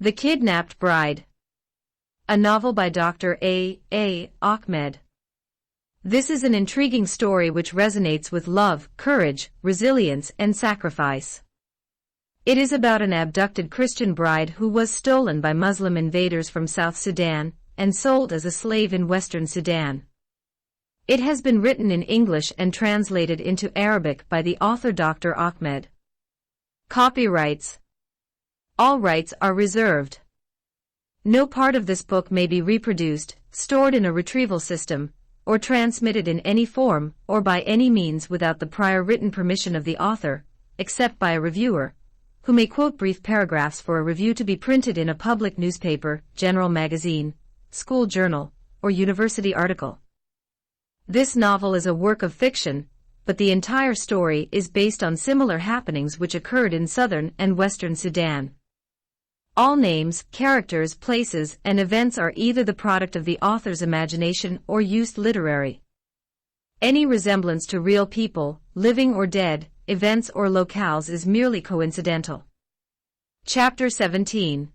The Kidnapped Bride. A novel by Dr. A. Ahmed. This is an intriguing story which resonates with love, courage, resilience, and sacrifice. It is about an abducted Christian bride who was stolen by Muslim invaders from South Sudan and sold as a slave in Western Sudan. It has been written in English and translated into Arabic by the author Dr. Ahmed. Copyrights. All rights are reserved. No part of this book may be reproduced, stored in a retrieval system, or transmitted in any form or by any means without the prior written permission of the author, except by a reviewer, who may quote brief paragraphs for a review to be printed in a public newspaper, general magazine, school journal, or university article. This novel is a work of fiction, but the entire story is based on similar happenings which occurred in southern and western Sudan. All names, characters, places, and events are either the product of the author's imagination or used literary. Any resemblance to real people, living or dead, events or locales is merely coincidental. Chapter 17.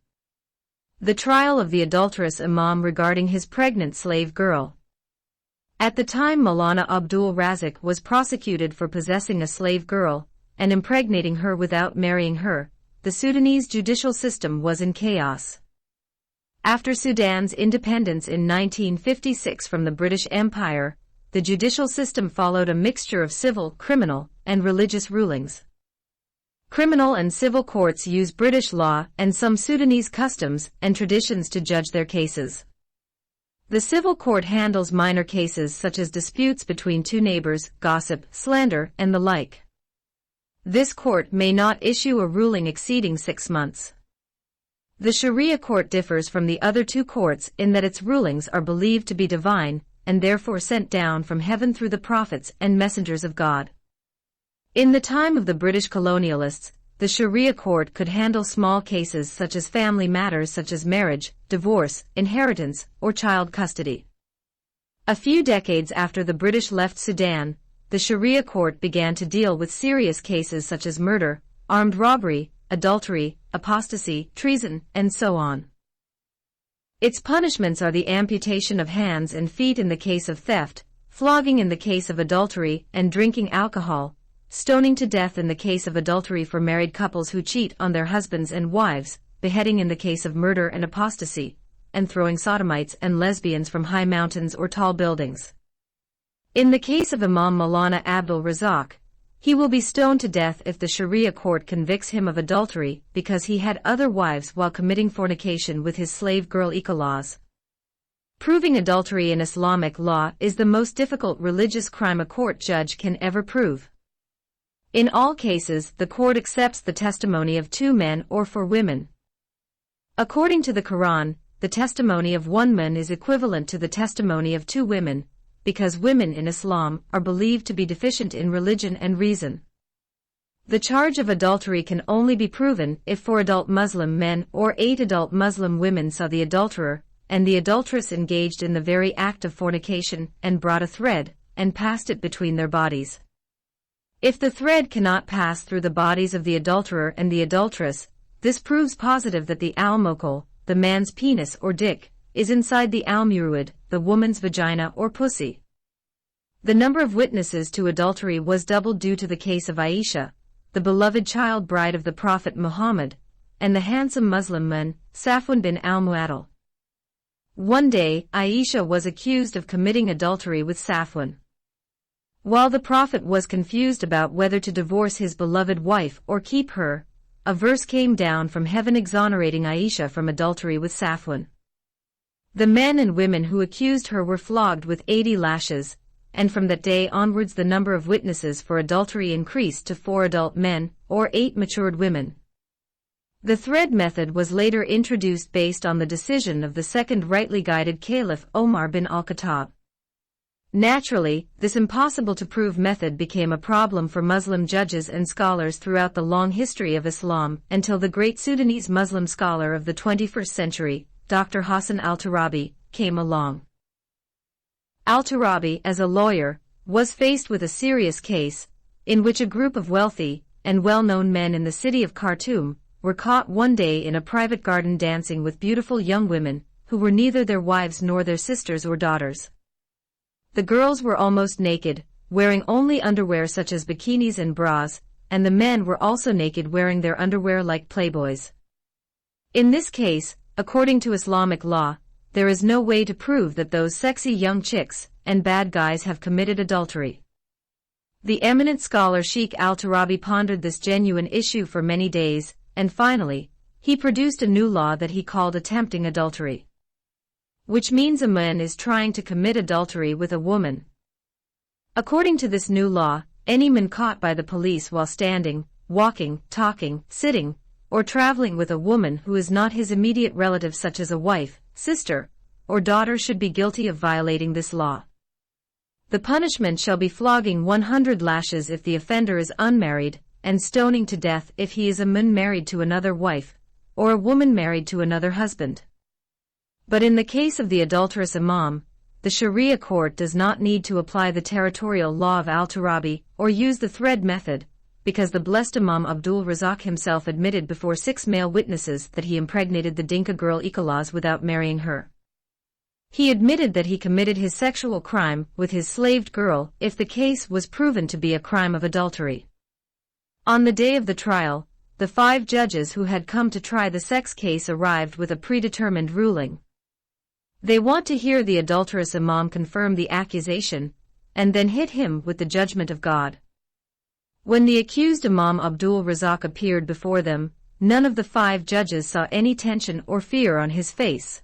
The trial of the adulterous imam regarding his pregnant slave girl. At the time Maulana Abdul Razak was prosecuted for possessing a slave girl and impregnating her without marrying her, the Sudanese judicial system was in chaos. After Sudan's independence in 1956 from the British Empire, the judicial system followed a mixture of civil, criminal, and religious rulings. Criminal and civil courts use British law and some Sudanese customs and traditions to judge their cases. The civil court handles minor cases such as disputes between two neighbors, gossip, slander, and the like. This court may not issue a ruling exceeding 6 months. The Sharia court differs from the other two courts in that its rulings are believed to be divine and therefore sent down from heaven through the prophets and messengers of God. In the time of the British colonialists, the Sharia court could handle small cases such as family matters such as marriage, divorce, inheritance, or child custody. A few decades after the British left Sudan, the Sharia court began to deal with serious cases such as murder, armed robbery, adultery, apostasy, treason, and so on. Its punishments are the amputation of hands and feet in the case of theft, flogging in the case of adultery and drinking alcohol, stoning to death in the case of adultery for married couples who cheat on their husbands and wives, beheading in the case of murder and apostasy, and throwing sodomites and lesbians from high mountains or tall buildings. In the case of Imam Maulana Abdul Razak, he will be stoned to death if the Sharia court convicts him of adultery because he had other wives while committing fornication with his slave girl Iqalas. Proving adultery in Islamic law is the most difficult religious crime a court judge can ever prove. In all cases, the court accepts the testimony of 2 men or 4 women. According to the Quran, the testimony of 1 man is equivalent to the testimony of 2 women, because women in Islam are believed to be deficient in religion and reason. The charge of adultery can only be proven if 4 adult Muslim men or 8 adult Muslim women saw the adulterer and the adulteress engaged in the very act of fornication and brought a thread and passed it between their bodies. If the thread cannot pass through the bodies of the adulterer and the adulteress, this proves positive that the al-mokol, the man's penis or dick, is inside the al-murud, the woman's vagina or pussy. The number of witnesses to adultery was doubled due to the case of Aisha, the beloved child bride of the Prophet Muhammad, and the handsome Muslim man, Safwan bin al-Mu'attal. One day, Aisha was accused of committing adultery with Safwan. While the Prophet was confused about whether to divorce his beloved wife or keep her, a verse came down from heaven exonerating Aisha from adultery with Safwan. The men and women who accused her were flogged with 80 lashes, and from that day onwards the number of witnesses for adultery increased to 4 adult men or 8 matured women. The thread method was later introduced based on the decision of the second rightly guided Caliph Omar bin al-Khattab. Naturally, this impossible-to-prove method became a problem for Muslim judges and scholars throughout the long history of Islam until the great Sudanese Muslim scholar of the 21st century, Dr. Hassan al-Turabi, came along. Al-Turabi, as a lawyer, was faced with a serious case, in which a group of wealthy and well-known men in the city of Khartoum were caught one day in a private garden dancing with beautiful young women, who were neither their wives nor their sisters or daughters. The girls were almost naked, wearing only underwear such as bikinis and bras, and the men were also naked wearing their underwear like playboys. In this case, according to Islamic law, there is no way to prove that those sexy young chicks and bad guys have committed adultery. The eminent scholar Sheikh al-Turabi pondered this genuine issue for many days, and finally, he produced a new law that he called attempting adultery. Which means a man is trying to commit adultery with a woman. According to this new law, any man caught by the police while standing, walking, talking, sitting, or traveling with a woman who is not his immediate relative such as a wife, sister, or daughter should be guilty of violating this law. The punishment shall be flogging 100 lashes if the offender is unmarried, and stoning to death if he is a man married to another wife, or a woman married to another husband. But in the case of the adulterous imam, the Sharia court does not need to apply the territorial law of al-Turabi or use the thread method, because the blessed Imam Abdul Razak himself admitted before 6 male witnesses that he impregnated the Dinka girl Ikhlas without marrying her. He admitted that he committed his sexual crime with his slaved girl if the case was proven to be a crime of adultery. On the day of the trial, the 5 judges who had come to try the sex case arrived with a predetermined ruling. They want to hear the adulterous imam confirm the accusation, and then hit him with the judgment of God. When the accused Imam Abdul Razak appeared before them, none of the 5 judges saw any tension or fear on his face.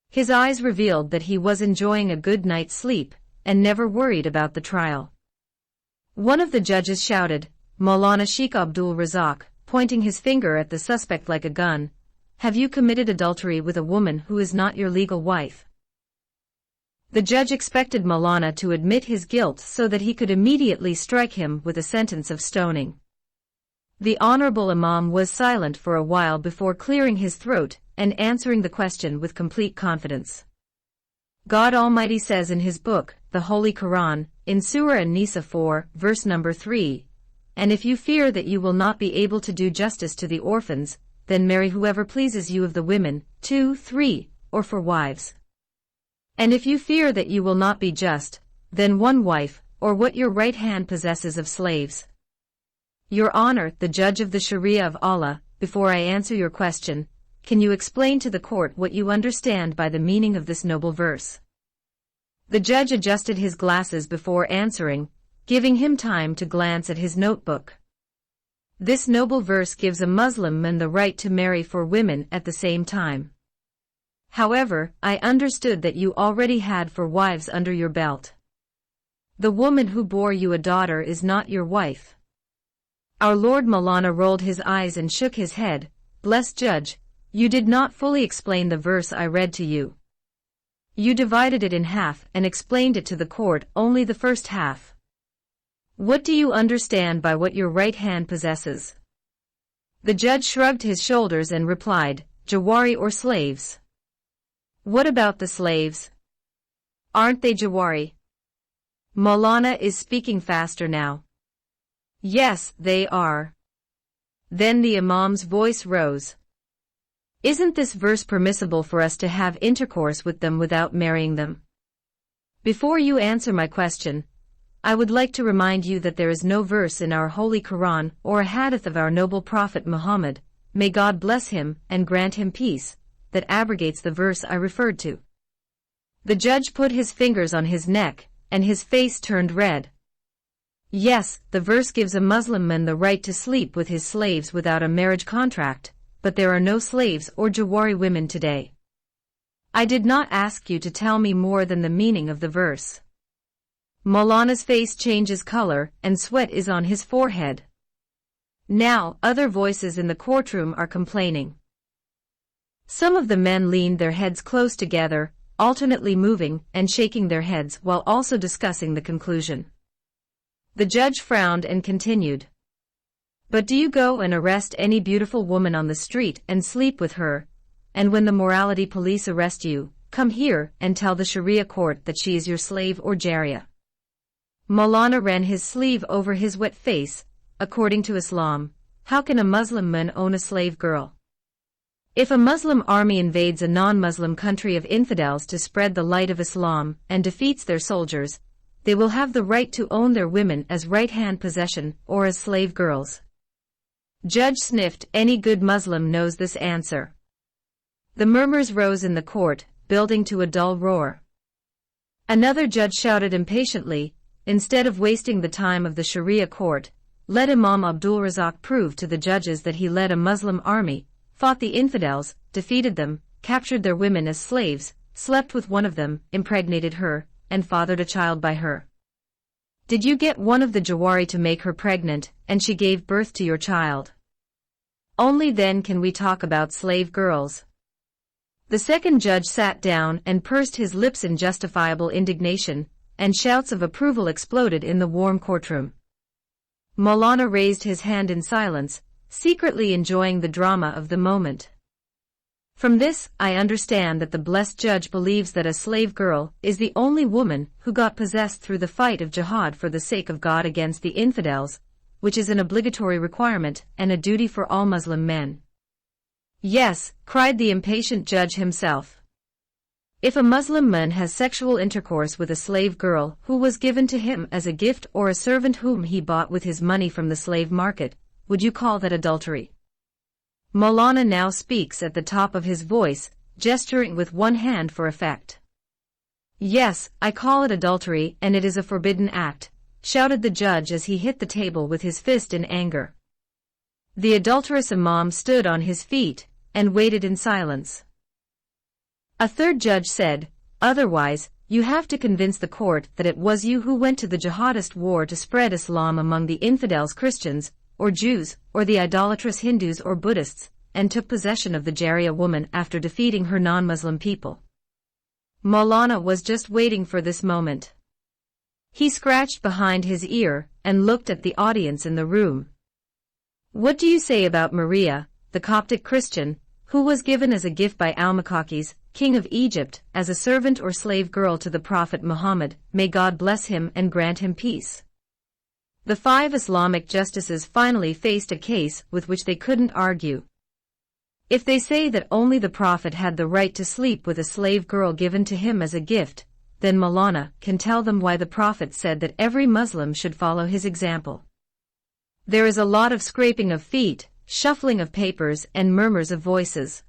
His eyes revealed that he was enjoying a good night's sleep, and never worried about the trial. One of the judges shouted, "Maulana Sheikh Abdul Razak," pointing his finger at the suspect like a gun, "have you committed adultery with a woman who is not your legal wife?" The judge expected Maulana to admit his guilt so that he could immediately strike him with a sentence of stoning. The Honorable Imam was silent for a while before clearing his throat and answering the question with complete confidence. God Almighty says in His book, the Holy Quran, in Surah An-Nisa 4, verse number 3, "And if you fear that you will not be able to do justice to the orphans, then marry whoever pleases you of the women, 2, 3, or for wives. And if you fear that you will not be just, then one wife, or what your right hand possesses of slaves." Your Honor, the judge of the Sharia of Allah, before I answer your question, can you explain to the court what you understand by the meaning of this noble verse? The judge adjusted his glasses before answering, giving him time to glance at his notebook. This noble verse gives a Muslim man the right to marry 4 women at the same time. However, I understood that you already had 4 wives under your belt. The woman who bore you a daughter is not your wife. Our Lord Maulana rolled his eyes and shook his head. Blessed Judge, you did not fully explain the verse I read to you. You divided it in half and explained it to the court only the first half. What do you understand by what your right hand possesses? The judge shrugged his shoulders and replied, Jawari or slaves. What about the slaves? Aren't they Jawari? Maulana is speaking faster now. Yes, they are. Then the Imam's voice rose. Isn't this verse permissible for us to have intercourse with them without marrying them? Before you answer my question, I would like to remind you that there is no verse in our Holy Quran or a hadith of our noble Prophet Muhammad, may God bless him and grant him peace, that abrogates the verse I referred to. The judge put his fingers on his neck, and his face turned red. Yes, the verse gives a Muslim man the right to sleep with his slaves without a marriage contract, but there are no slaves or Jawari women today. I did not ask you to tell me more than the meaning of the verse. Maulana's face changes color and sweat is on his forehead. Now, other voices in the courtroom are complaining. Some of the men leaned their heads close together, alternately moving and shaking their heads while also discussing the conclusion. The judge frowned and continued. But do you go and arrest any beautiful woman on the street and sleep with her, and when the morality police arrest you, come here and tell the Sharia court that she is your slave or Jariya? Maulana ran his sleeve over his wet face. According to Islam, how can a Muslim man own a slave girl? If a Muslim army invades a non-Muslim country of infidels to spread the light of Islam and defeats their soldiers, they will have the right to own their women as right-hand possession or as slave girls. Judge sniffed. Any good Muslim knows this answer. The murmurs rose in the court, building to a dull roar. Another judge shouted impatiently, instead of wasting the time of the Sharia court, let Imam Abdul Razak prove to the judges that he led a Muslim army, fought the infidels, defeated them, captured their women as slaves, slept with one of them, impregnated her, and fathered a child by her. Did you get one of the Jawari to make her pregnant, and she gave birth to your child? Only then can we talk about slave girls. The second judge sat down and pursed his lips in justifiable indignation, and shouts of approval exploded in the warm courtroom. Maulana raised his hand in silence, secretly enjoying the drama of the moment. From this, I understand that the blessed judge believes that a slave girl is the only woman who got possessed through the fight of jihad for the sake of God against the infidels, which is an obligatory requirement and a duty for all Muslim men. Yes, cried the impatient judge himself. If a Muslim man has sexual intercourse with a slave girl who was given to him as a gift or a servant whom he bought with his money from the slave market, would you call that adultery? Maulana now speaks at the top of his voice, gesturing with one hand for effect. Yes, I call it adultery, and it is a forbidden act, shouted the judge as he hit the table with his fist in anger. The adulterous imam stood on his feet and waited in silence. A third judge said, otherwise, you have to convince the court that it was you who went to the jihadist war to spread Islam among the infidels Christians, or Jews, or the idolatrous Hindus or Buddhists, and took possession of the Jariya woman after defeating her non-Muslim people. Maulana was just waiting for this moment. He scratched behind his ear and looked at the audience in the room. What do you say about Maria, the Coptic Christian, who was given as a gift by Al-Makakis, king of Egypt, as a servant or slave girl to the Prophet Muhammad, may God bless him and grant him peace? The 5 Islamic justices finally faced a case with which they couldn't argue. If they say that only the Prophet had the right to sleep with a slave girl given to him as a gift, then Maulana can tell them why the Prophet said that every Muslim should follow his example. There is a lot of scraping of feet, shuffling of papers and murmurs of voices.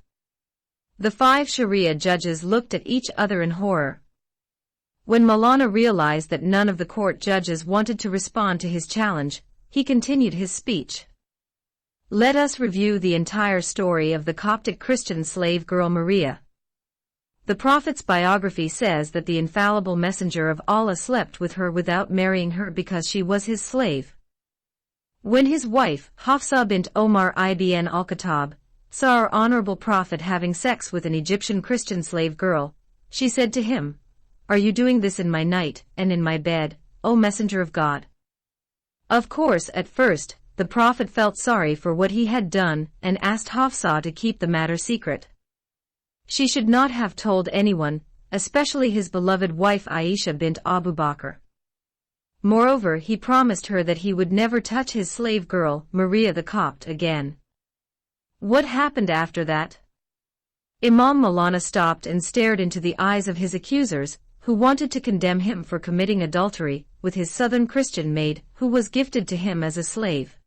The 5 Sharia judges looked at each other in horror. When Maulana realized that none of the court judges wanted to respond to his challenge, he continued his speech. Let us review the entire story of the Coptic Christian slave girl Maria. The Prophet's biography says that the infallible messenger of Allah slept with her without marrying her because she was his slave. When his wife, Hafsa bint Omar ibn al-Khattab, saw our honorable Prophet having sex with an Egyptian Christian slave girl, she said to him, "Are you doing this in my night and in my bed, O Messenger of God?" Of course, at first, the Prophet felt sorry for what he had done and asked Hafsa to keep the matter secret. She should not have told anyone, especially his beloved wife Aisha bint Abu Bakr. Moreover, he promised her that he would never touch his slave girl, Maria the Copt, again. What happened after that? Imam Maulana stopped and stared into the eyes of his accusers, who wanted to condemn him for committing adultery with his southern Christian maid, who was gifted to him as a slave.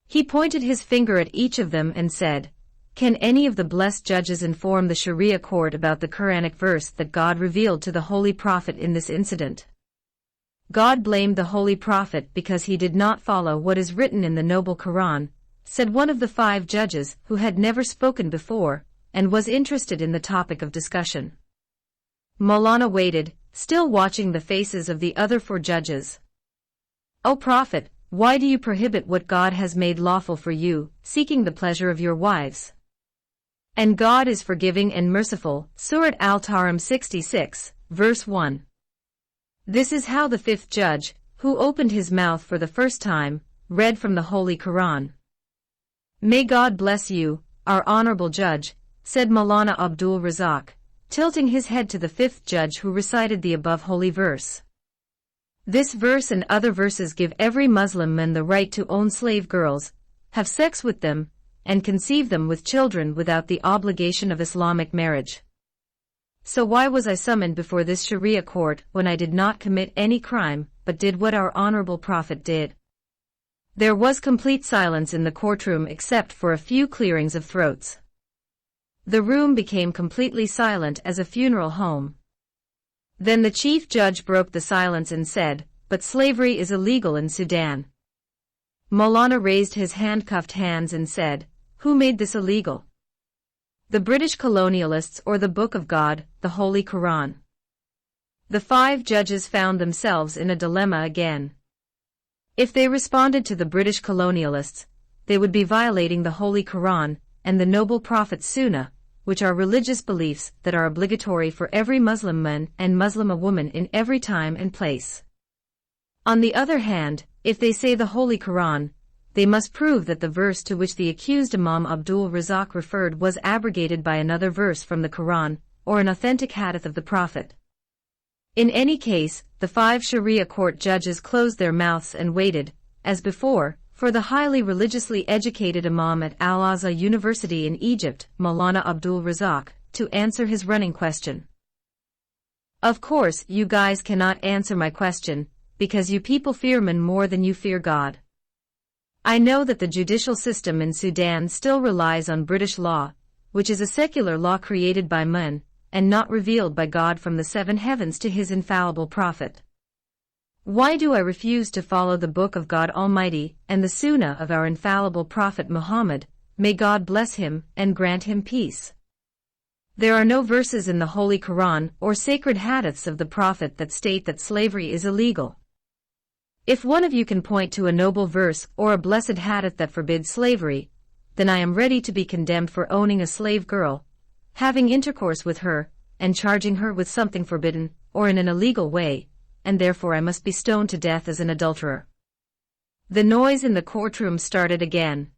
He pointed his finger at each of them and said, "Can any of the blessed judges inform the Sharia court about the Quranic verse that God revealed to the Holy Prophet in this incident?" God blamed the Holy Prophet because he did not follow what is written in the noble Quran, said one of the 5 judges who had never spoken before and was interested in the topic of discussion. Maulana waited, still watching the faces of the other 4 judges. "O Prophet, why do you prohibit what God has made lawful for you, seeking the pleasure of your wives? And God is forgiving and merciful." Surat Al-Tahrim 66, verse 1. This is how the 5th judge, who opened his mouth for the first time, read from the Holy Quran. "May God bless you, our honorable judge," said Maulana Abdul Razak, tilting his head to the 5th judge who recited the above holy verse. This verse and other verses give every Muslim man the right to own slave girls, have sex with them, and conceive them with children without the obligation of Islamic marriage. So why was I summoned before this Sharia court when I did not commit any crime, but did what our honorable Prophet did? There was complete silence in the courtroom except for a few clearings of throats. The room became completely silent as a funeral home. Then the chief judge broke the silence and said, "But slavery is illegal in Sudan." Maulana raised his handcuffed hands and said, "Who made this illegal? The British colonialists or the Book of God, the Holy Quran?" The 5 judges found themselves in a dilemma again. If they responded to the British colonialists, they would be violating the Holy Quran and the noble Prophet's Sunnah, which are religious beliefs that are obligatory for every Muslim man and Muslima woman in every time and place. On the other hand, if they say the Holy Quran, they must prove that the verse to which the accused Imam Abdul Razak referred was abrogated by another verse from the Quran, or an authentic hadith of the Prophet. In any case, the 5 Sharia court judges closed their mouths and waited, as before, for the highly religiously educated Imam at Al-Azhar University in Egypt, Maulana Abdul Razak, to answer his running question. "Of course, you guys cannot answer my question, because you people fear men more than you fear God. I know that the judicial system in Sudan still relies on British law, which is a secular law created by men, and not revealed by God from the 7 heavens to his infallible prophet. Why do I refuse to follow the Book of God Almighty and the Sunnah of our infallible Prophet Muhammad, may God bless him and grant him peace? There are no verses in the Holy Quran or sacred hadiths of the Prophet that state that slavery is illegal. If one of you can point to a noble verse or a blessed hadith that forbids slavery, then I am ready to be condemned for owning a slave girl, having intercourse with her, and charging her with something forbidden, or in an illegal way, and therefore I must be stoned to death as an adulterer." The noise in the courtroom started again.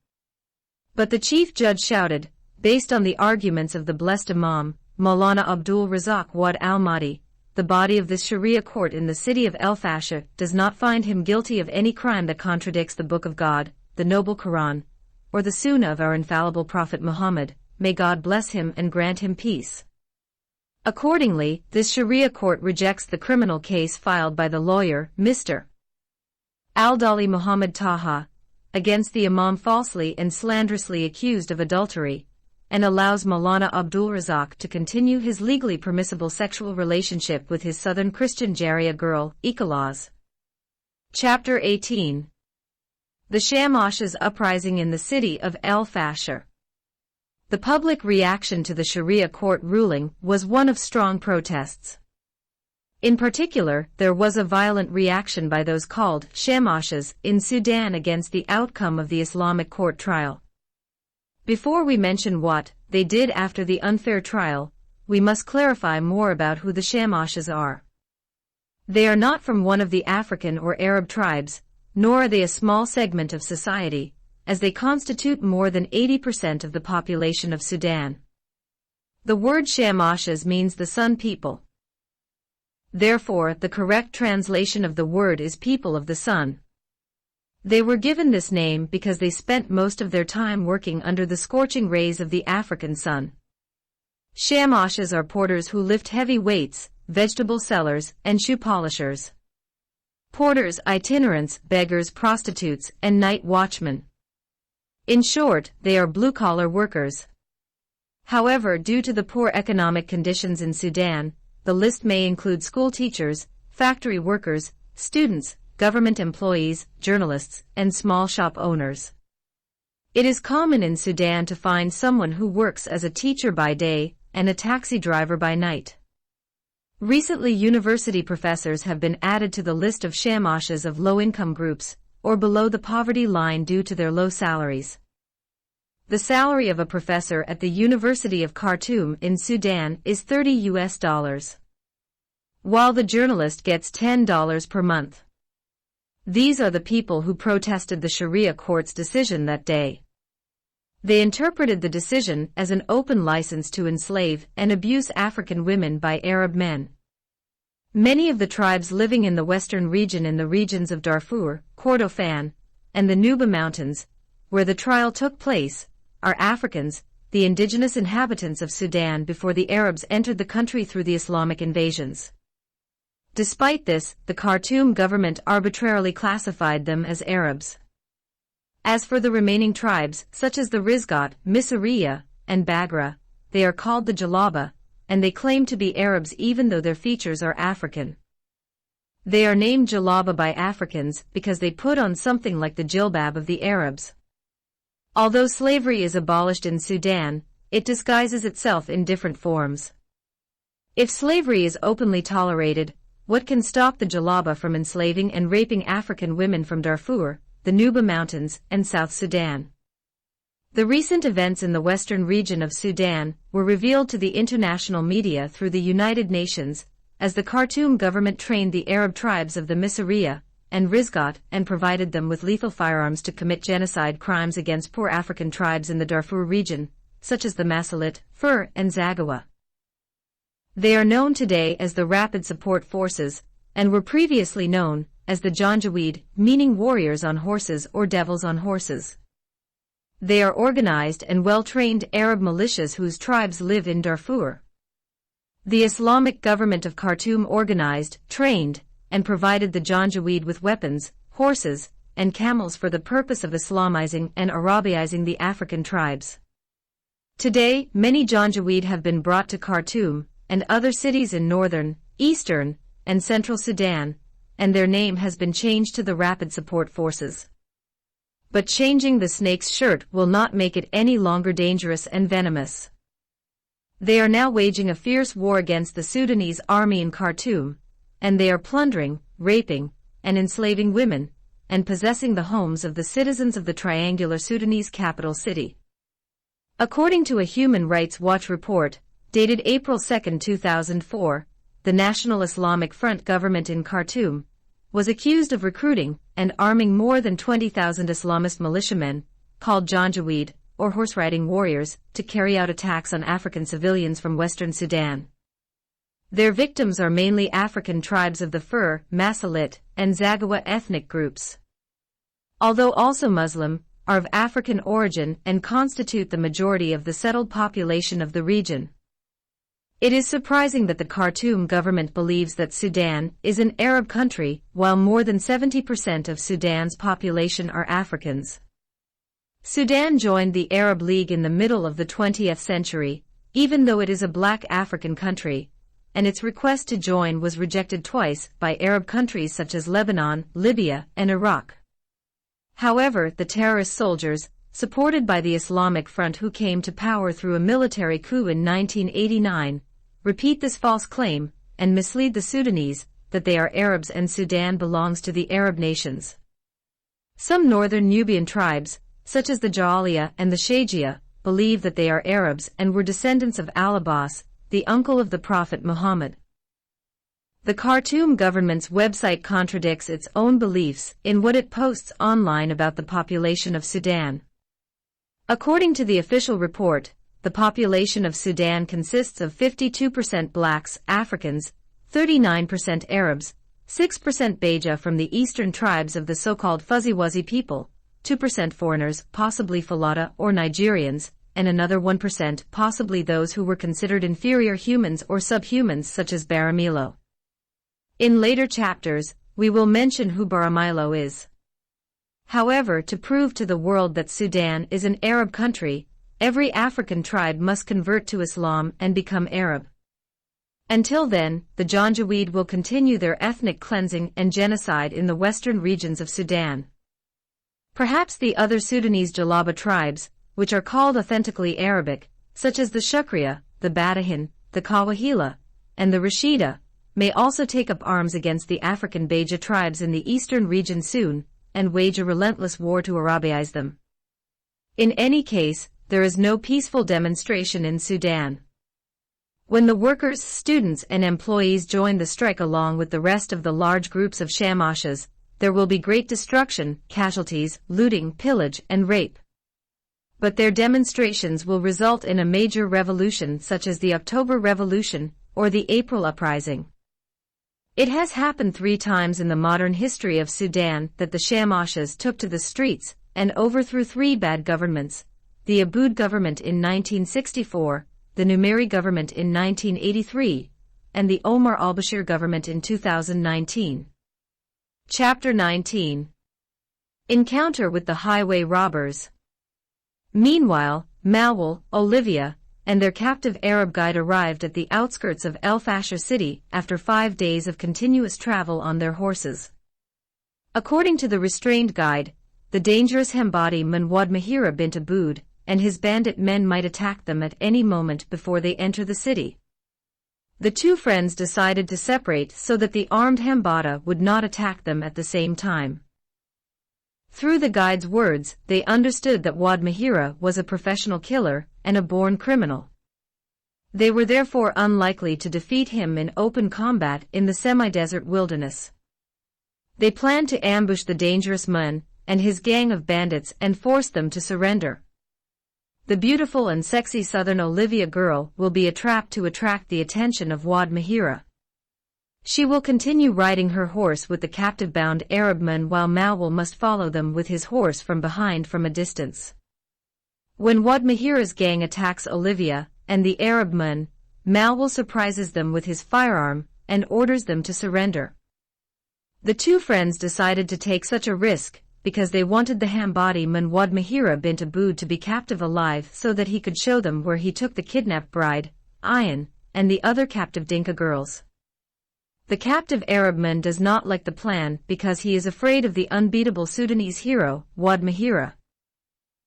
But the chief judge shouted, "Based on the arguments of the blessed Imam, Maulana Abdul Razak Wad al-Mahdi, the body of this Sharia court in the city of El Fasher does not find him guilty of any crime that contradicts the Book of God, the noble Quran, or the Sunnah of our infallible Prophet Muhammad, may God bless him and grant him peace." Accordingly, this Sharia court rejects the criminal case filed by the lawyer, Mr. Al-Dali Muhammad Taha, against the Imam falsely and slanderously accused of adultery, and allows Maulana Abdul Razak to continue his legally permissible sexual relationship with his southern Christian Jariya girl, Ikhlas. Chapter 18. The Shamash's uprising in the city of El Fasher. The public reaction to the Sharia court ruling was one of strong protests. In particular, there was a violent reaction by those called Shamashas in Sudan against the outcome of the Islamic court trial. Before we mention what they did after the unfair trial, we must clarify more about who the Shamashas are. They are not from one of the African or Arab tribes, nor are they a small segment of society, as they constitute more than 80% of the population of Sudan. The word Shamashas means the sun people. Therefore, the correct translation of the word is people of the sun. They were given this name because they spent most of their time working under the scorching rays of the African sun. Shamashas are porters who lift heavy weights, vegetable sellers, and shoe polishers. Porters, itinerants, beggars, prostitutes, and night watchmen. In short, they are blue-collar workers. However, due to the poor economic conditions in Sudan, the list may include school teachers, factory workers, students, government employees, journalists, and small shop owners. It is common in Sudan to find someone who works as a teacher by day and a taxi driver by night. Recently, university professors have been added to the list of Shamashas of low-income groups, or below the poverty line due to their low salaries. The salary of a professor at the University of Khartoum in Sudan is $30, while the journalist gets $10 per month. These are the people who protested the Sharia court's decision that day. They interpreted the decision as an open license to enslave and abuse African women by Arab men. Many of the tribes living in the western region in the regions of Darfur, Kordofan, and the Nuba Mountains, where the trial took place, are Africans, the indigenous inhabitants of Sudan before the Arabs entered the country through the Islamic invasions. Despite this, the Khartoum government arbitrarily classified them as Arabs. As for the remaining tribes, such as the Rizgat, Misriya, and Bagra, they are called the Jalaba, and they claim to be Arabs even though their features are African. They are named Jalaba by Africans because they put on something like the jilbab of the Arabs. Although slavery is abolished in Sudan, it disguises itself in different forms. If slavery is openly tolerated, what can stop the Jalaba from enslaving and raping African women from Darfur, the Nuba Mountains, and South Sudan? The recent events in the western region of Sudan were revealed to the international media through the United Nations, as the Khartoum government trained the Arab tribes of the Misriya and Rizgat and provided them with lethal firearms to commit genocide crimes against poor African tribes in the Darfur region, such as the Masalit, Fur, and Zaghawa. They are known today as the Rapid Support Forces, and were previously known as the Janjaweed, meaning warriors on horses or devils on horses. They are organized and well-trained Arab militias whose tribes live in Darfur. The Islamic government of Khartoum organized, trained, and provided the Janjaweed with weapons, horses, and camels for the purpose of Islamizing and Arabizing the African tribes. Today, many Janjaweed have been brought to Khartoum and other cities in northern, eastern, and central Sudan, and their name has been changed to the Rapid Support Forces. But changing the snake's shirt will not make it any longer dangerous and venomous. They are now waging a fierce war against the Sudanese army in Khartoum, and they are plundering, raping, and enslaving women, and possessing the homes of the citizens of the triangular Sudanese capital city. According to a Human Rights Watch report, dated April 2, 2004, the National Islamic Front government in Khartoum was accused of recruiting and arming more than 20,000 Islamist militiamen, called Janjaweed, or horse-riding warriors, to carry out attacks on African civilians from western Sudan. Their victims are mainly African tribes of the Fur, Masalit, and Zaghawa ethnic groups. Although also Muslim, are of African origin and constitute the majority of the settled population of the region. It is surprising that the Khartoum government believes that Sudan is an Arab country, while more than 70% of Sudan's population are Africans. Sudan joined the Arab League in the middle of the 20th century, even though it is a black African country, and its request to join was rejected twice by Arab countries such as Lebanon, Libya, and Iraq. However, the terrorist soldiers, supported by the Islamic Front who came to power through a military coup in 1989, repeat this false claim and mislead the Sudanese that they are Arabs and Sudan belongs to the Arab nations. Some northern Nubian tribes, such as the Ja'aliya and the Shajia, believe that they are Arabs and were descendants of Al-Abbas, the uncle of the Prophet Muhammad. The Khartoum government's website contradicts its own beliefs in what it posts online about the population of Sudan. According to the official report, the population of Sudan consists of 52% blacks, Africans, 39% Arabs, 6% Beja from the eastern tribes of the so-called Fuzzy-Wuzzy people, 2% foreigners, possibly Fulata or Nigerians, and another 1% possibly those who were considered inferior humans or subhumans such as Baramilo. In later chapters, we will mention who Baramilo is. However, to prove to the world that Sudan is an Arab country, every African tribe must convert to Islam and become Arab. Until then, the Janjaweed will continue their ethnic cleansing and genocide in the western regions of Sudan. Perhaps the other Sudanese Jalaba tribes, which are called authentically Arabic, such as the Shukriya, the Badahin, the Kawahila, and the Rashida, may also take up arms against the African Beja tribes in the eastern region soon, and wage a relentless war to Arabize them. In any case, there is no peaceful demonstration in Sudan. When the workers, students, and employees join the strike along with the rest of the large groups of Shamashas, there will be great destruction, casualties, looting, pillage, and rape. But their demonstrations will result in a major revolution such as the October Revolution or the April Uprising. It has happened 3 times in the modern history of Sudan that the Shamashas took to the streets and overthrew 3 bad governments: the Aboud government in 1964, the Numeri government in 1983, and the Omar al-Bashir government in 2019. Chapter 19. Encounter with the Highway Robbers. Meanwhile, Malwal, Olivia, and their captive Arab guide arrived at the outskirts of El Fasher city after 5 days of continuous travel on their horses. According to the restrained guide, the dangerous Hambadi Wad Mahira bint Aboud and his bandit men might attack them at any moment before they enter the city. The 2 friends decided to separate so that the armed Hambada would not attack them at the same time. Through the guide's words, they understood that Wad Mahira was a professional killer and a born criminal. They were therefore unlikely to defeat him in open combat in the semi-desert wilderness. They planned to ambush the dangerous Mun and his gang of bandits and force them to surrender. The beautiful and sexy southern Olivia girl will be a trap to attract the attention of Wad Mahira. She will continue riding her horse with the captive-bound Arab men while Malwal must follow them with his horse from behind from a distance. When Wad Mahira's gang attacks Olivia and the Arab men, Malwal surprises them with his firearm and orders them to surrender. The 2 friends decided to take such a risk because they wanted the Hambadi Wad Mahira bint Aboud to be captive alive so that he could show them where he took the kidnapped bride, Ayan, and the other captive Dinka girls. The captive Arab man does not like the plan because he is afraid of the unbeatable Sudanese hero, Wad Mahira.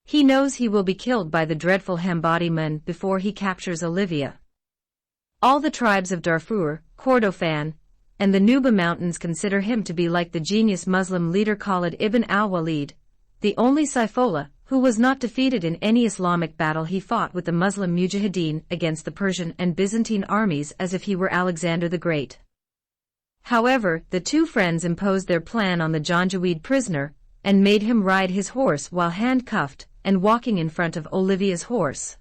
He knows he will be killed by the dreadful Hambadi men before he captures Olivia. All the tribes of Darfur, Kordofan, and the Nuba Mountains consider him to be like the genius Muslim leader Khalid ibn al-Walid, the only Saifollah who was not defeated in any Islamic battle. He fought with the Muslim Mujahideen against the Persian and Byzantine armies as if he were Alexander the Great. However, the 2 friends imposed their plan on the Janjaweed prisoner and made him ride his horse while handcuffed and walking in front of Olivia's horse.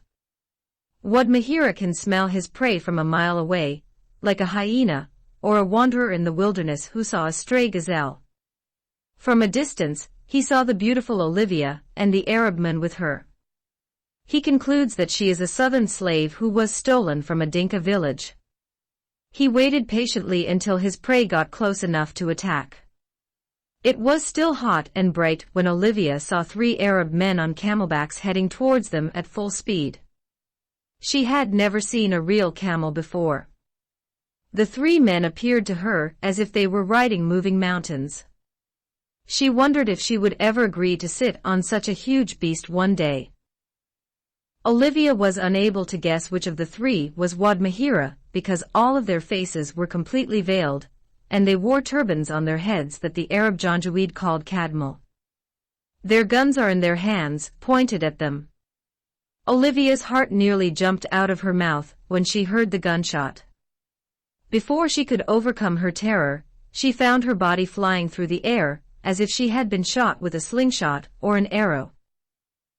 Wad Mahira can smell his prey from a mile away, like a hyena or a wanderer in the wilderness who saw a stray gazelle. From a distance, he saw the beautiful Olivia and the Arab man with her. He concludes that she is a southern slave who was stolen from a Dinka village. He waited patiently until his prey got close enough to attack. It was still hot and bright when Olivia saw 3 Arab men on camelbacks heading towards them at full speed. She had never seen a real camel before. The 3 men appeared to her as if they were riding moving mountains. She wondered if she would ever agree to sit on such a huge beast one day. Olivia was unable to guess which of the 3 was Wad Mahira because all of their faces were completely veiled, and they wore turbans on their heads that the Arab Janjaweed called kadmal. Their guns are in their hands, pointed at them. Olivia's heart nearly jumped out of her mouth when she heard the gunshot. Before she could overcome her terror, she found her body flying through the air, as if she had been shot with a slingshot or an arrow.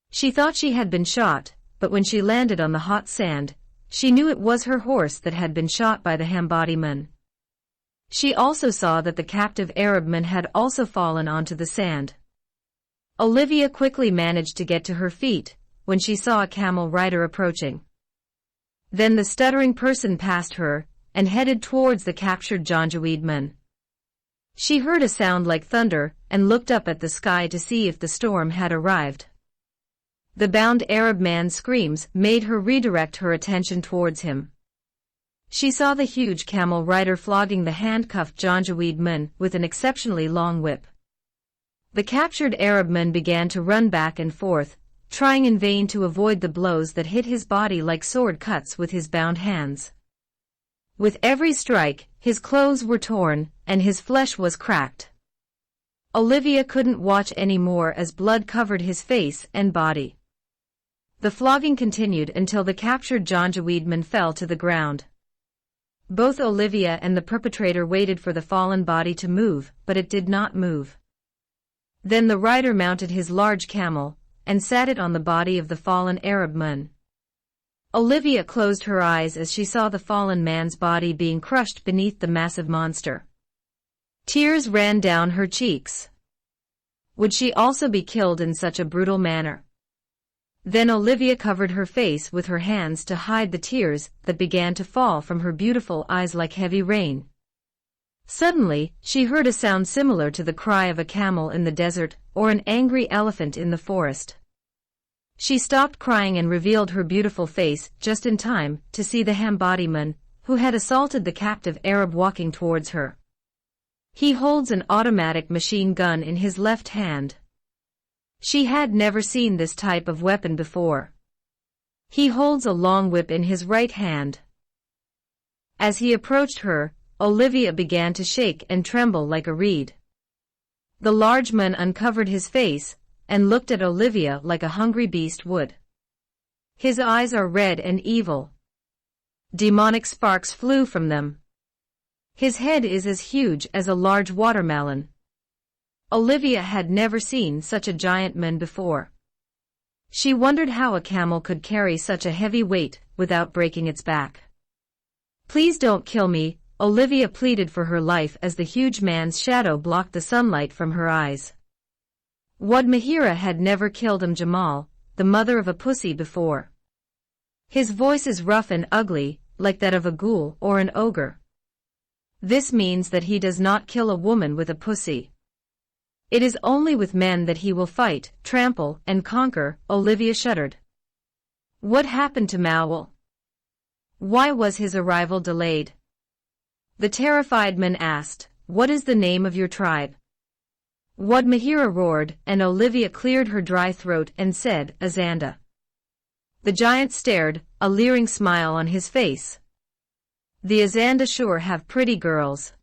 She thought she had been shot, but when she landed on the hot sand, she knew it was her horse that had been shot by the Hambadi man. She also saw that the captive Arab man had also fallen onto the sand. Olivia quickly managed to get to her feet when she saw a camel rider approaching. Then the stuttering person passed her and headed towards the captured Janjaweed man. She heard a sound like thunder and looked up at the sky to see if the storm had arrived. The bound Arab man's screams made her redirect her attention towards him. She saw the huge camel rider flogging the handcuffed Janjaweed man with an exceptionally long whip. The captured Arab man began to run back and forth, trying in vain to avoid the blows that hit his body like sword cuts with his bound hands. With every strike, his clothes were torn, and his flesh was cracked. Olivia couldn't watch any more as blood covered his face and body. The flogging continued until the captured Janjaweed man fell to the ground. Both Olivia and the perpetrator waited for the fallen body to move, but it did not move. Then the rider mounted his large camel and sat it on the body of the fallen Arab man. Olivia closed her eyes as she saw the fallen man's body being crushed beneath the massive monster. Tears ran down her cheeks. Would she also be killed in such a brutal manner? Then Olivia covered her face with her hands to hide the tears that began to fall from her beautiful eyes like heavy rain. Suddenly, she heard a sound similar to the cry of a camel in the desert or an angry elephant in the forest. She stopped crying and revealed her beautiful face just in time to see the Hambadiman, who had assaulted the captive Arab, walking towards her. He holds an automatic machine gun in his left hand. She had never seen this type of weapon before. He holds a long whip in his right hand. As he approached her, Olivia began to shake and tremble like a reed. The large man uncovered his face and looked at Olivia like a hungry beast would. His eyes are red and evil. Demonic sparks flew from them. His head is as huge as a large watermelon. Olivia had never seen such a giant man before. She wondered how a camel could carry such a heavy weight without breaking its back. "Please don't kill me," Olivia pleaded for her life as the huge man's shadow blocked the sunlight from her eyes. Wad Mahira had never killed Jamal, the mother of a pussy, before. His voice is rough and ugly, like that of a ghoul or an ogre. This means that he does not kill a woman with a pussy. It is only with men that he will fight, trample, and conquer. Olivia shuddered. What happened to Mawul? Why was his arrival delayed? The terrified man asked, "What is the name of your tribe?" Wad Mahira roared, and Olivia cleared her dry throat and said, "Azanda." The giant stared, a leering smile on his face. "The Azanda sure have pretty girls."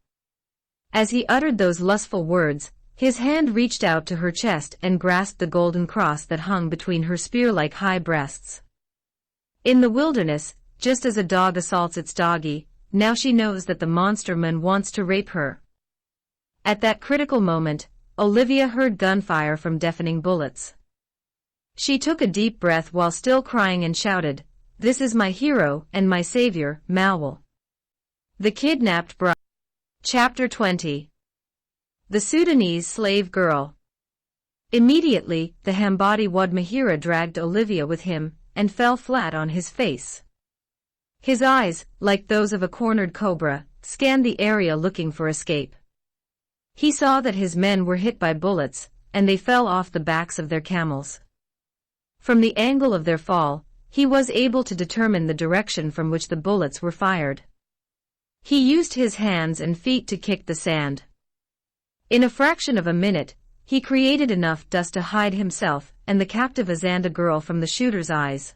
As he uttered those lustful words, his hand reached out to her chest and grasped the golden cross that hung between her spear-like high breasts. In the wilderness, just as a dog assaults its doggy, now she knows that the monster man wants to rape her. At that critical moment, Olivia heard gunfire from deafening bullets. She took a deep breath while still crying and shouted, "This is my hero and my savior, Mawul." The Kidnapped Bride. Chapter 20. The Sudanese Slave Girl. Immediately, the Hambadi Wad Mahira dragged Olivia with him and fell flat on his face. His eyes, like those of a cornered cobra, scanned the area looking for escape. He saw that his men were hit by bullets, and they fell off the backs of their camels. From the angle of their fall, he was able to determine the direction from which the bullets were fired. He used his hands and feet to kick the sand. In a fraction of a minute, he created enough dust to hide himself and the captive Azanda girl from the shooter's eyes.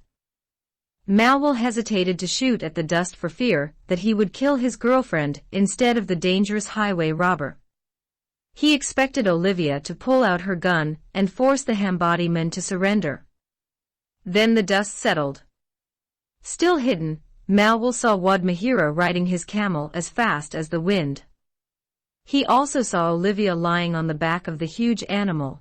Mawul hesitated to shoot at the dust for fear that he would kill his girlfriend instead of the dangerous highway robber. He expected Olivia to pull out her gun and force the Hambadi men to surrender. Then the dust settled. Still hidden, Mawul saw Wad Mahira riding his camel as fast as the wind. He also saw Olivia lying on the back of the huge animal.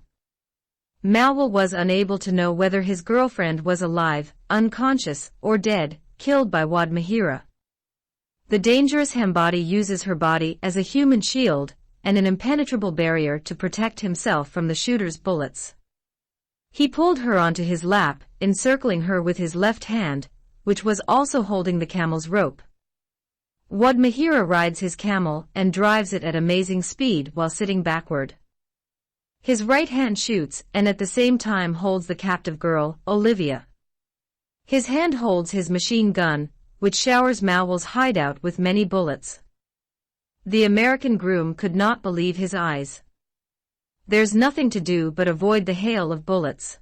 Mawul was unable to know whether his girlfriend was alive, unconscious, or dead, killed by Wad Mahira. The dangerous Hambadi uses her body as a human shield and an impenetrable barrier to protect himself from the shooter's bullets. He pulled her onto his lap, encircling her with his left hand, which was also holding the camel's rope. Wad Mahira rides his camel and drives it at amazing speed while sitting backward. His right hand shoots and at the same time holds the captive girl, Olivia. His hand holds his machine gun, which showers Mawul's hideout with many bullets. The American groom could not believe his eyes. There's nothing to do but avoid the hail of bullets.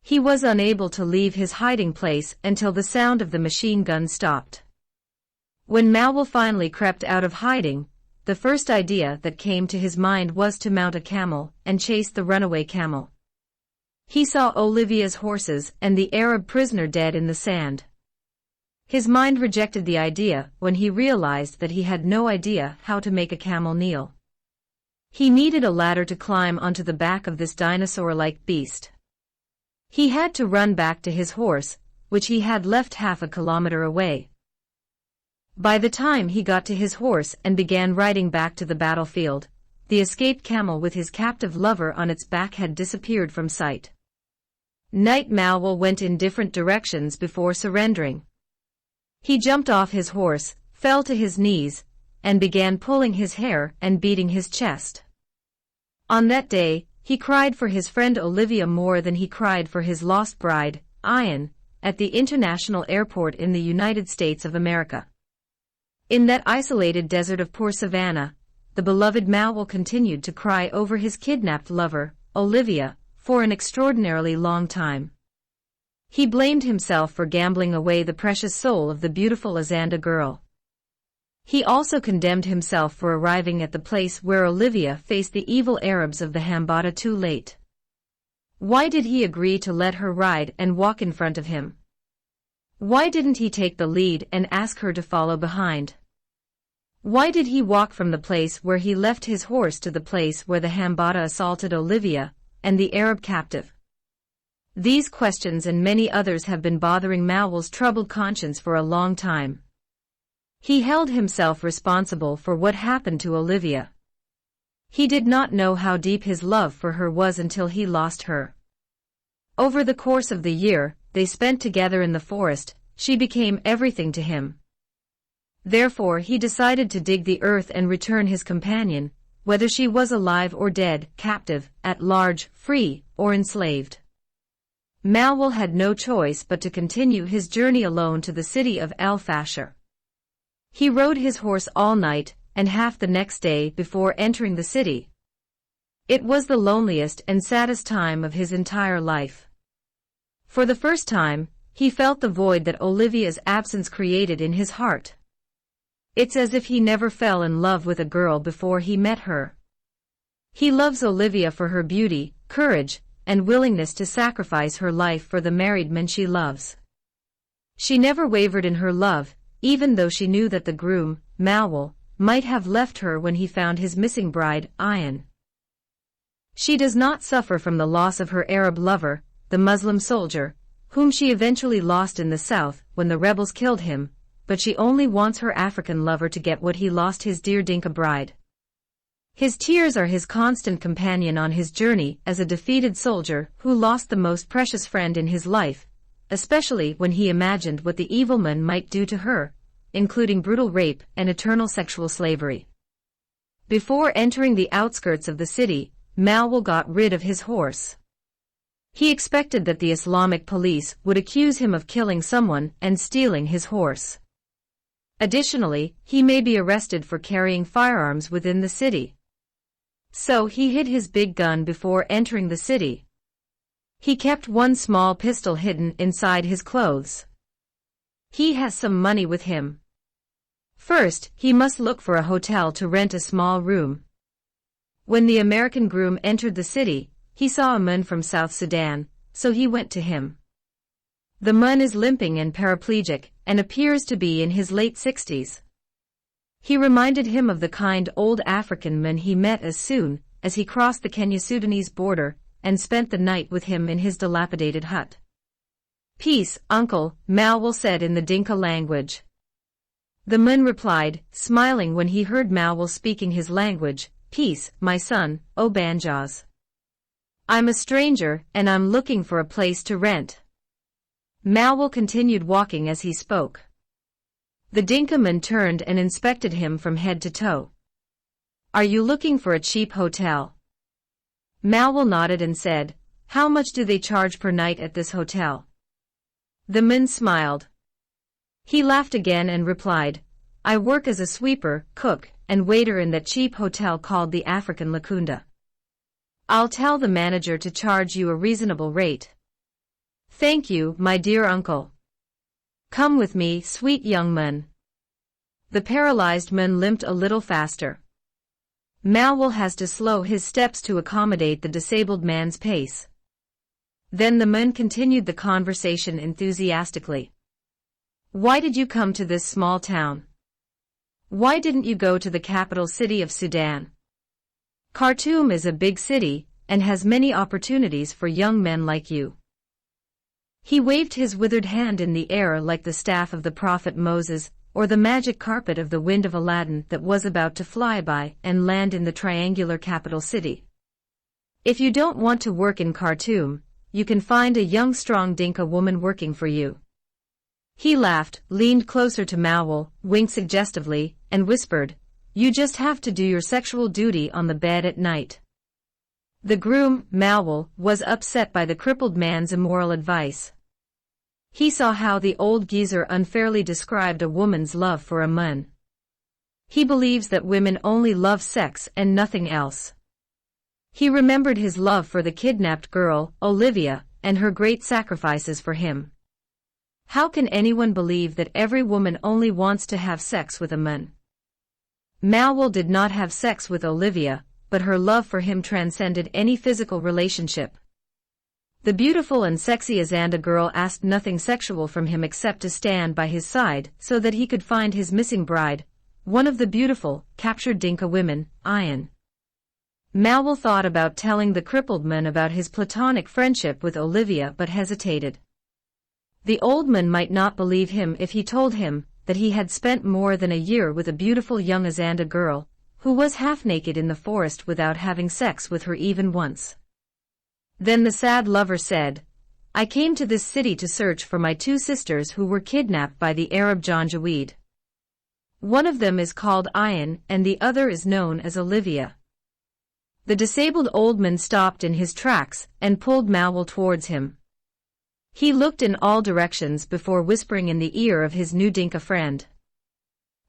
He was unable to leave his hiding place until the sound of the machine gun stopped. When Mawul finally crept out of hiding, the first idea that came to his mind was to mount a camel and chase the runaway camel. He saw Olivia's horses and the Arab prisoner dead in the sand. His mind rejected the idea when he realized that he had no idea how to make a camel kneel. He needed a ladder to climb onto the back of this dinosaur-like beast. He had to run back to his horse, which he had left half a kilometer away. By the time he got to his horse and began riding back to the battlefield, the escaped camel with his captive lover on its back had disappeared from sight. Knight Malwal went in different directions before surrendering. He jumped off his horse, fell to his knees, and began pulling his hair and beating his chest. On that day, he cried for his friend Olivia more than he cried for his lost bride, Ayan, at the international airport in the United States of America. In that isolated desert of poor Savannah, the beloved Malwal continued to cry over his kidnapped lover, Olivia, for an extraordinarily long time. He blamed himself for gambling away the precious soul of the beautiful Azanda girl. He also condemned himself for arriving at the place where Olivia faced the evil Arabs of the Hambata too late. Why did he agree to let her ride and walk in front of him? Why didn't he take the lead and ask her to follow behind? Why did he walk from the place where he left his horse to the place where the Hambata assaulted Olivia and the Arab captive? These questions and many others have been bothering Malwal's troubled conscience for a long time. He held himself responsible for what happened to Olivia. He did not know how deep his love for her was until he lost her. Over the course of the year they spent together in the forest, she became everything to him. Therefore he decided to dig the earth and return his companion, whether she was alive or dead, captive, at large, free, or enslaved. Malwal had no choice but to continue his journey alone to the city of El-Fasher. He rode his horse all night and half the next day before entering the city. It was the loneliest and saddest time of his entire life. For the first time, he felt the void that Olivia's absence created in his heart. It's as if he never fell in love with a girl before he met her. He loves Olivia for her beauty, courage, and willingness to sacrifice her life for the married man she loves. She never wavered in her love, even though she knew that the groom, Malwal, might have left her when he found his missing bride, Ayan. She does not suffer from the loss of her Arab lover, the Muslim soldier, whom she eventually lost in the south when the rebels killed him, but she only wants her African lover to get what he lost, his dear Dinka bride. His tears are his constant companion on his journey as a defeated soldier who lost the most precious friend in his life, especially when he imagined what the evil man might do to her, including brutal rape and eternal sexual slavery. Before entering the outskirts of the city, Malwal got rid of his horse. He expected that the Islamic police would accuse him of killing someone and stealing his horse. Additionally, he may be arrested for carrying firearms within the city. So he hid his big gun before entering the city. He kept one small pistol hidden inside his clothes. He has some money with him. First, he must look for a hotel to rent a small room. When the American groom entered the city, he saw a man from South Sudan, so he went to him. The man is limping and paraplegic, and appears to be in his late 60s. He reminded him of the kind old African man he met as soon as he crossed the Kenya-Sudanese border, and spent the night with him in his dilapidated hut. "Peace, uncle," Malwal said in the Dinka language. The man replied, smiling when he heard Malwal speaking his language, "Peace, my son, O Banjas. I'm a stranger, and I'm looking for a place to rent." Malwal continued walking as he spoke. The Dinka man turned and inspected him from head to toe. "Are you looking for a cheap hotel?" Malwal nodded and said, "How much do they charge per night at this hotel?" The man smiled. He laughed again and replied, "I work as a sweeper, cook, and waiter in that cheap hotel called the African Lakunda. I'll tell the manager to charge you a reasonable rate." "Thank you, my dear uncle. Come with me, sweet young man." The paralyzed man limped a little faster. Malwal has to slow his steps to accommodate the disabled man's pace. Then the man continued the conversation enthusiastically. "Why did you come to this small town? Why didn't you go to the capital city of Sudan? Khartoum is a big city, and has many opportunities for young men like you." He waved his withered hand in the air like the staff of the prophet Moses, or the magic carpet of the wind of Aladdin that was about to fly by and land in the triangular capital city. If you don't want to work in Khartoum, you can find a young strong Dinka woman working for you. He laughed, leaned closer to Mawul, winked suggestively, and whispered, "You just have to do your sexual duty on the bed at night." The groom, Mawul, was upset by the crippled man's immoral advice. He saw how the old geezer unfairly described a woman's love for a man. He believes that women only love sex and nothing else. He remembered his love for the kidnapped girl, Olivia, and her great sacrifices for him. How can anyone believe that every woman only wants to have sex with a man? Mawul did not have sex with Olivia, but her love for him transcended any physical relationship. The beautiful and sexy Azanda girl asked nothing sexual from him except to stand by his side so that he could find his missing bride, one of the beautiful, captured Dinka women, Ayan. Mawul thought about telling the crippled man about his platonic friendship with Olivia but hesitated. The old man might not believe him if he told him that he had spent more than a year with a beautiful young Azanda girl, who was half-naked in the forest without having sex with her even once. Then the sad lover said, "I came to this city to search for my two sisters who were kidnapped by the Arab Janjaweed. One of them is called Ayan and the other is known as Olivia." The disabled old man stopped in his tracks and pulled Mawul towards him. He looked in all directions before whispering in the ear of his new Dinka friend.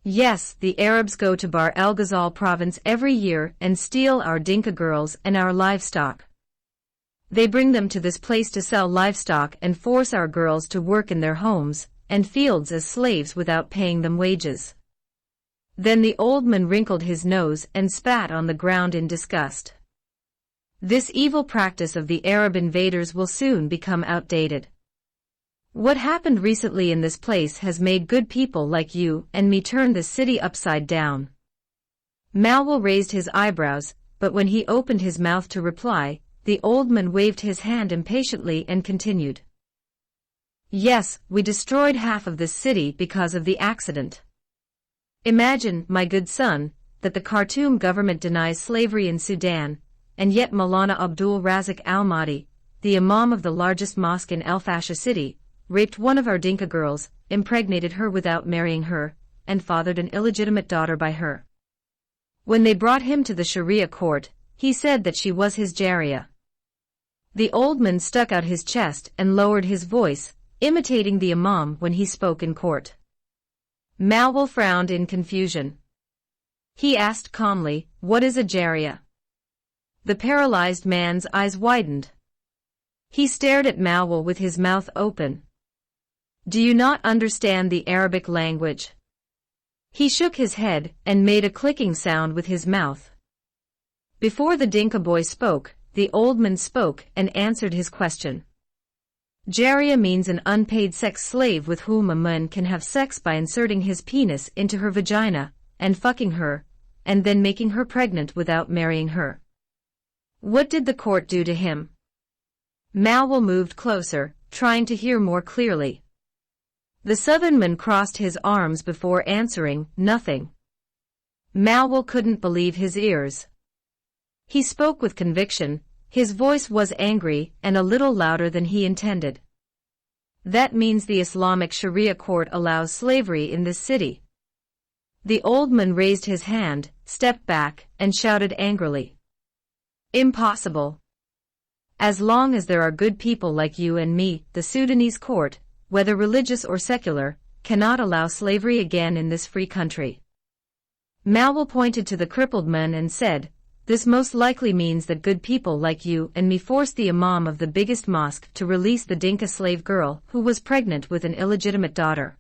"Yes, the Arabs go to Bahr el Ghazal province every year and steal our Dinka girls and our livestock. They bring them to this place to sell livestock and force our girls to work in their homes and fields as slaves without paying them wages." Then the old man wrinkled his nose and spat on the ground in disgust. This evil practice of the Arab invaders will soon become outdated. What happened recently in this place has made good people like you and me turn this city upside down. Mawul raised his eyebrows, but when he opened his mouth to reply, the old man waved his hand impatiently and continued. "Yes, we destroyed half of this city because of the accident. Imagine, my good son, that the Khartoum government denies slavery in Sudan, and yet Maulana Abdul Razak al-Mahdi, the imam of the largest mosque in El Fasher city, raped one of our Dinka girls, impregnated her without marrying her, and fathered an illegitimate daughter by her. When they brought him to the Sharia court, he said that she was his Jaria." The old man stuck out his chest and lowered his voice, imitating the imam when he spoke in court. Mawul frowned in confusion. He asked calmly, "What is a Jaria?" The paralyzed man's eyes widened. He stared at Mawul with his mouth open. "Do you not understand the Arabic language?" He shook his head and made a clicking sound with his mouth. Before the Dinka boy spoke, the old man spoke and answered his question. Jaria means an unpaid sex slave with whom a man can have sex by inserting his penis into her vagina and fucking her, and then making her pregnant without marrying her. What did the court do to him? Mawul moved closer, trying to hear more clearly. The southern man crossed his arms before answering, "Nothing." Mawul couldn't believe his ears. He spoke with conviction. His voice was angry and a little louder than he intended. "That means the Islamic Sharia court allows slavery in this city." The old man raised his hand, stepped back, and shouted angrily. "Impossible. As long as there are good people like you and me, the Sudanese court, whether religious or secular, cannot allow slavery again in this free country." Mawul pointed to the crippled man and said, "This most likely means that good people like you and me forced the imam of the biggest mosque to release the Dinka slave girl who was pregnant with an illegitimate daughter."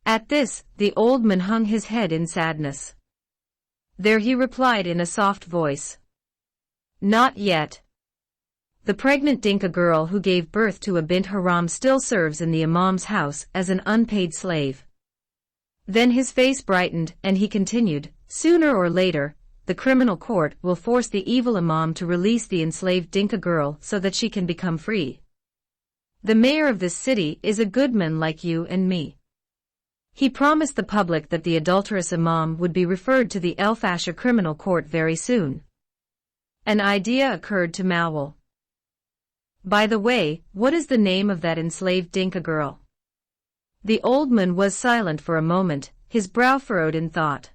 At this, the old man hung his head in sadness. "There," he replied in a soft voice. "Not yet. The pregnant Dinka girl who gave birth to a bint haram still serves in the imam's house as an unpaid slave." Then his face brightened and he continued, "Sooner or later, the criminal court will force the evil imam to release the enslaved Dinka girl so that she can become free. The mayor of this city is a good man like you and me. He promised the public that the adulterous imam would be referred to the El Fasher criminal court very soon. An idea occurred to Mowell. By the way, what is the name of that enslaved Dinka girl? The old man was silent for a moment, his brow furrowed in thought.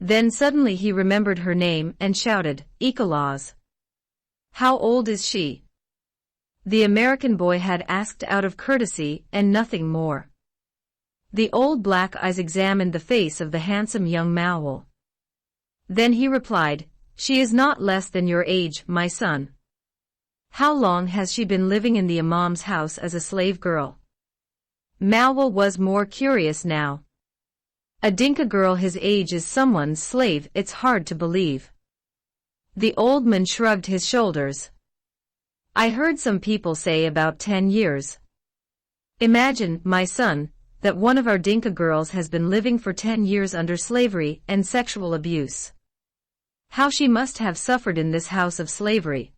Then suddenly he remembered her name and shouted, "Ecolaz." How old is she? The American boy had asked out of courtesy and nothing more. The old black eyes examined the face of the handsome young Mowell. Then he replied, "She is not less than your age, my son." How long has she been living in the imam's house as a slave girl? Mowell was more curious now. A Dinka girl his age is someone's slave, it's hard to believe. The old man shrugged his shoulders. I heard some people say about 10 years. Imagine, my son, that one of our Dinka girls has been living for 10 years under slavery and sexual abuse. How she must have suffered in this house of slavery.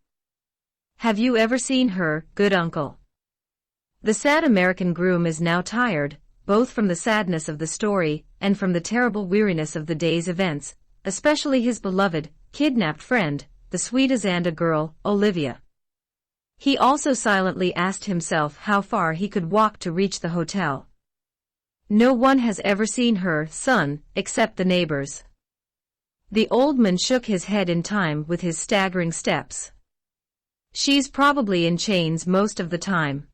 Have you ever seen her, good uncle? The sad American groom is now tired, both from the sadness of the story and from the terrible weariness of the day's events, especially his beloved, kidnapped friend, the sweet Azanda girl, Olivia. He also silently asked himself how far he could walk to reach the hotel. No one has ever seen her, son, except the neighbors. The old man shook his head in time with his staggering steps. She's probably in chains most of the time.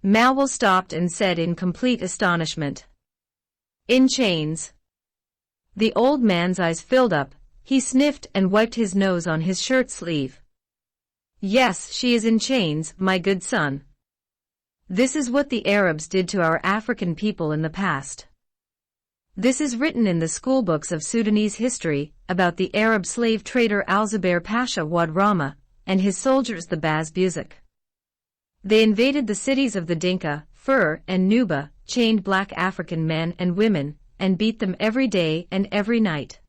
Mowell stopped and said in complete astonishment. In chains? The old man's eyes filled up, he sniffed and wiped his nose on his shirt sleeve. Yes, she is in chains, my good son. This is what the Arabs did to our African people in the past. This is written in the schoolbooks of Sudanese history about the Arab slave trader Alzubair Pasha Wad Rama and his soldiers the Baz Buzak. They invaded the cities of the Dinka, Fur, and Nuba, chained black African men and women, and beat them every day and every night.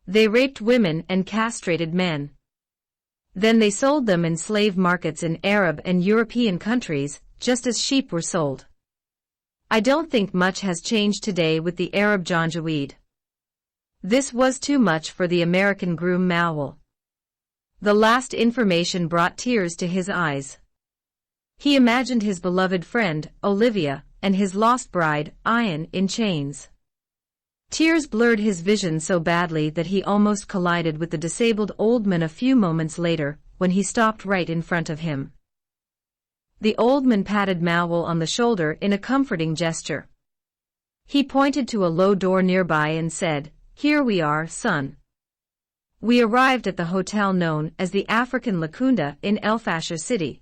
They raped women and castrated men. Then they sold them in slave markets in Arab and European countries, just as sheep were sold. I don't think much has changed today with the Arab Janjaweed. This was too much for the American groom Mowell. The last information brought tears to his eyes. He imagined his beloved friend, Olivia, and his lost bride, Ian, in chains. Tears blurred his vision so badly that he almost collided with the disabled old man a few moments later, when he stopped right in front of him. The old man patted Mowell on the shoulder in a comforting gesture. He pointed to a low door nearby and said, "Here we are, son. We arrived at the hotel known as the African Lacunda in El Fasher City.